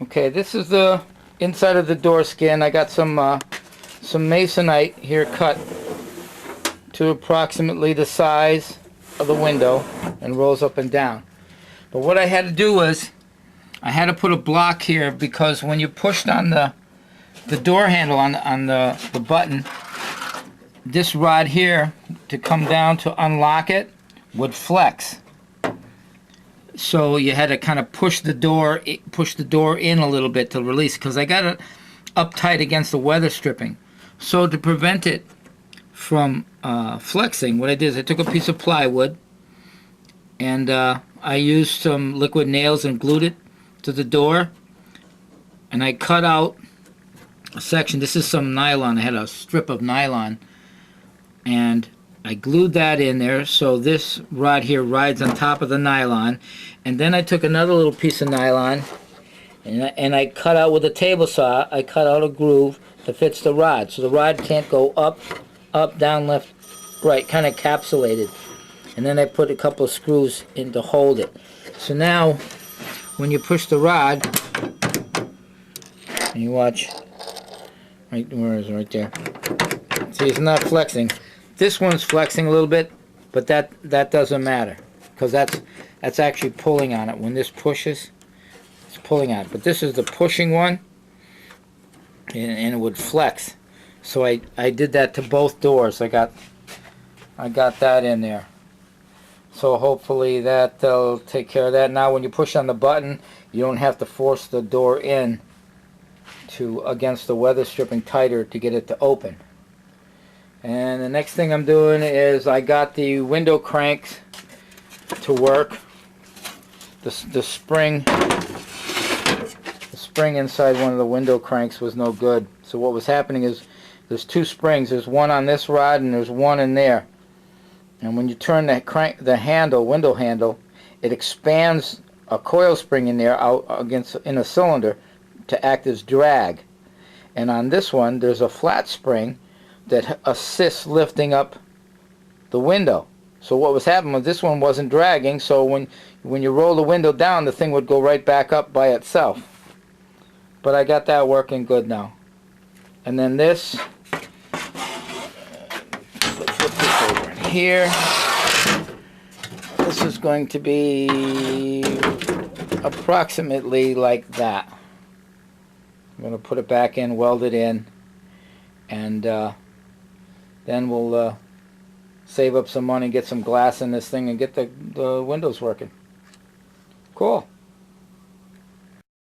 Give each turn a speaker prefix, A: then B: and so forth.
A: Okay, this is the inside of the door skin. I got some masonite here cut to approximately the size of the window and rolls up and down. But what I had to do was I had to put a block here because when you pushed on the door handle on the button, this rod here to come down to unlock it would flex. So you had to kind of push the door in a little bit to release, because I got it up tight against the weather stripping. So to prevent it from flexing, what I did is I took a piece of plywood and I used some liquid nails and glued it to the door, and I cut out a section. This is some nylon. I had a strip of nylon, and I glued that in there so this rod here rides on top of the nylon. And then I took another little piece of nylon and I cut out with a table saw, I cut out a groove that fits the rod. So the rod can't go up, down, left, right, kind of encapsulated. And then I put a couple of screws in to hold it. So now when you push the rod, and you watch, right, where is it? Right there. See, it's not flexing. This one's flexing a little bit, but that doesn't matter, because that's actually pulling on it. When this pushes, it's pulling on it. But this is the pushing one, and it would flex. So I did that to both doors. I got that in there. So hopefully that'll take care of that. Now when you push on the button, you don't have to force the door in against the weather stripping tighter to get it to open. And the next thing I'm doing is I got the window cranks to work. The spring inside one of the window cranks was no good. So what was happening is there's two springs. There's one on this rod and there's one in there. And when you turn the window handle, it expands a coil spring in there in a cylinder to act as drag. And on this one, there's a flat spring that assists lifting up the window. So what was happening was this one wasn't dragging, so when you roll the window down, the thing would go right back up by itself. But I got that working good now. And then this, let's flip this over in here. This is going to be approximately like that. I'm going to put it back in, weld it in, and then we'll save up some money, get some glass in this thing, and get the windows working. Cool.